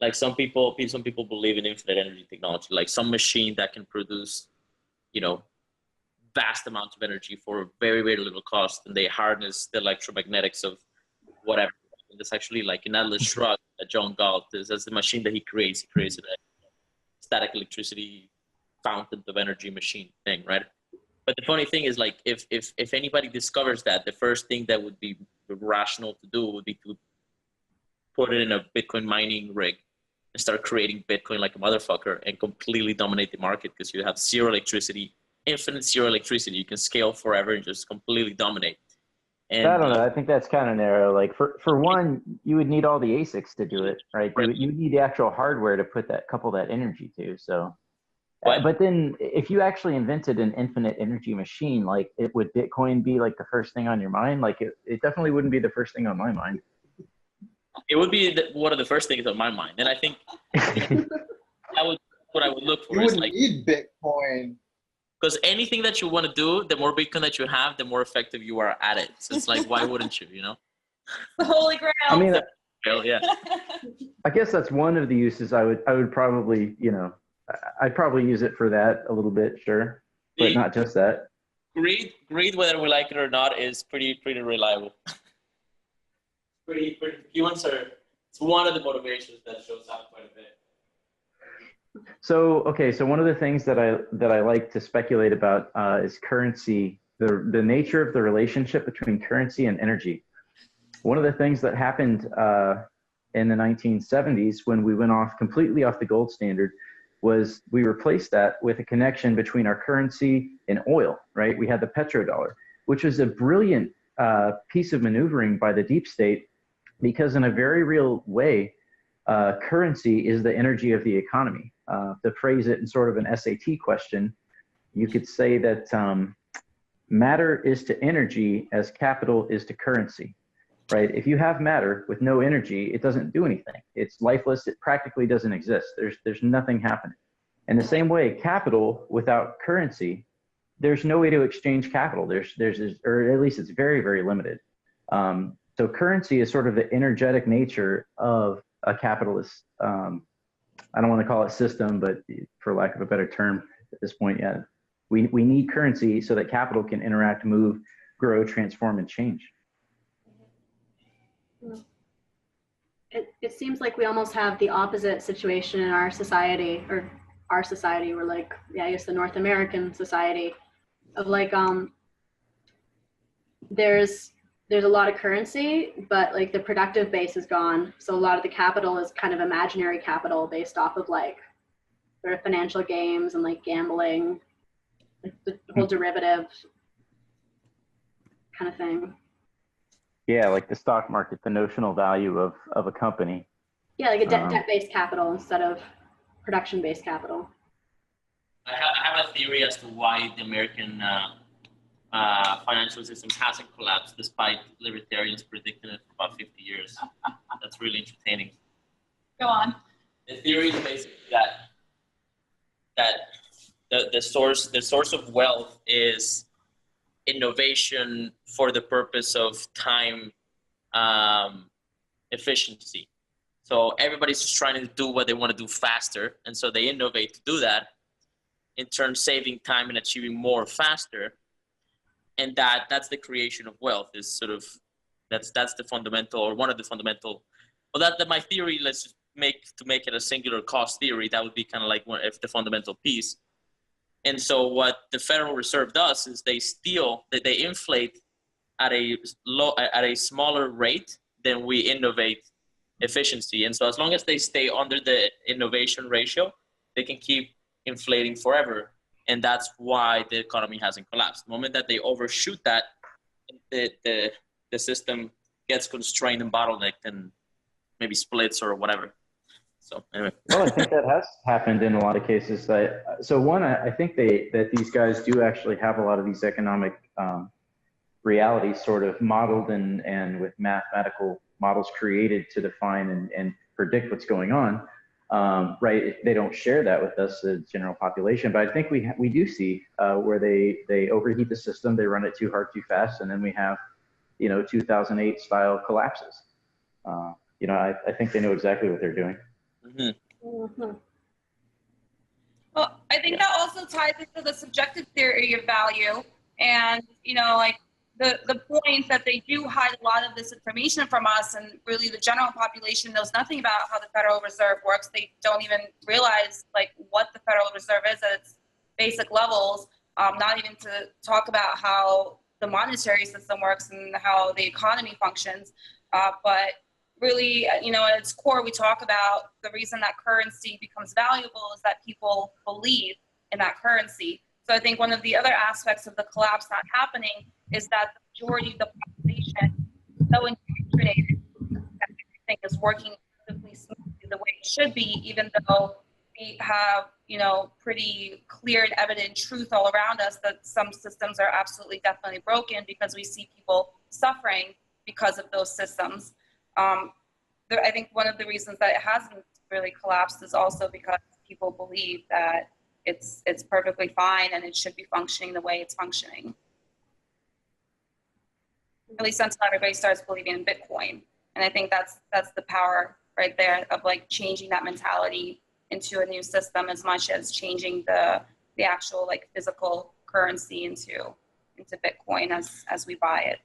Like some people believe in infinite energy technology, like some machine that can produce, you know, vast amounts of energy for very, very little cost, and they harness the electromagnetics of whatever. And that's actually like in Atlas Shrugged, John Galt, that's the machine that he creates. He creates a static electricity fountain of energy machine thing, right? But the funny thing is, like, if anybody discovers that, the first thing that would be rational to do would be to put it in a Bitcoin mining rig and start creating Bitcoin like a motherfucker and completely dominate the market, because you have zero electricity, infinite zero electricity. You can scale forever and just completely dominate. I And don't know. I think that's kind of narrow. Like for one, you would need all the ASICs to do it, right? You need the actual hardware to couple that energy to. So, but then if you actually invented an infinite energy machine, like would Bitcoin be like the first thing on your mind? Like it definitely wouldn't be the first thing on my mind. It would be one of the first things on my mind. And I think what I would look for you is wouldn't like, need Bitcoin. because anything that you want to do, the more Bitcoin that you have, the more effective you are at it. So it's like, why wouldn't you, you know? The Holy Grail. I mean, yeah. I guess that's one of the uses I would probably, you know, I'd probably use it for that a little bit, sure, but not just that. Greed, whether we like it or not, is pretty reliable. pretty humans are. It's one of the motivations that shows up quite a bit. So one of the things that I like to speculate about is currency, the nature of the relationship between currency and energy. One of the things that happened in the 1970s when we went completely off the gold standard was we replaced that with a connection between our currency and oil, right? We had the petrodollar, which was a brilliant piece of maneuvering by the deep state, because in a very real way, currency is the energy of the economy. To phrase it in sort of an SAT question, you could say that matter is to energy as capital is to currency, right? If you have matter with no energy, it doesn't do anything. It's lifeless. It practically doesn't exist. There's nothing happening. In the same way, capital without currency, there's no way to exchange capital. Or at least it's very, very limited. So currency is sort of the energetic nature of a capitalist. I don't want to call it system, but for lack of a better term at this point, yeah, we need currency so that capital can interact, move, grow, transform, and change. It seems like we almost have the opposite situation in our society, we're like, yeah, I guess the North American society of like, there's a lot of currency, but like the productive base is gone. So a lot of the capital is kind of imaginary capital based off of like sort of financial games and like gambling, like the whole derivative kind of thing. Yeah, like the stock market, the notional value of a company. Yeah, like a debt-based capital instead of production-based capital. I have a theory as to why the American financial system hasn't collapsed, despite libertarians predicting it for about 50 years. That's really entertaining. Go on. The theory is basically that the source of wealth is innovation for the purpose of time efficiency. So everybody's just trying to do what they want to do faster, and so they innovate to do that, in turn saving time and achieving more faster. And that's the creation of wealth. Is sort of that's the fundamental, or one of the fundamental. Well, that my theory. Let's just make it a singular cost theory. That would be kind of like if the fundamental piece. And so what the Federal Reserve does is they inflate at a smaller rate than we innovate efficiency. And so as long as they stay under the innovation ratio, they can keep inflating forever. And that's why the economy hasn't collapsed. The moment that they overshoot that, the system gets constrained and bottlenecked and maybe splits or whatever. So anyway. Well, I think that has happened in a lot of cases. I think that these guys do actually have a lot of these economic realities sort of modeled and with mathematical models created to define and predict what's going on. Right? They don't share that with us, the general population, but I think we do see where they overheat the system, they run it too hard, too fast, and then we have, 2008 style collapses. I think they know exactly what they're doing. Mhm. Well, I think that also ties into the subjective theory of value, and like the point that they do hide a lot of this information from us, and really the general population knows nothing about how the Federal Reserve works. They don't even realize like what the Federal Reserve is at its basic levels. Not even to talk about how the monetary system works and how the economy functions, but really, at its core, we talk about the reason that currency becomes valuable is that people believe in that currency. So I think one of the other aspects of the collapse not happening is that the majority of the population is so indoctrinated that everything is working perfectly smoothly the way it should be, even though we have, pretty clear and evident truth all around us that some systems are absolutely definitely broken because we see people suffering because of those systems. I think one of the reasons that it hasn't really collapsed is also because people believe that it's perfectly fine and it should be functioning the way it's functioning. At least until everybody starts believing in Bitcoin, and I think that's the power right there of like changing that mentality into a new system as much as changing the actual like physical currency into Bitcoin as we buy it.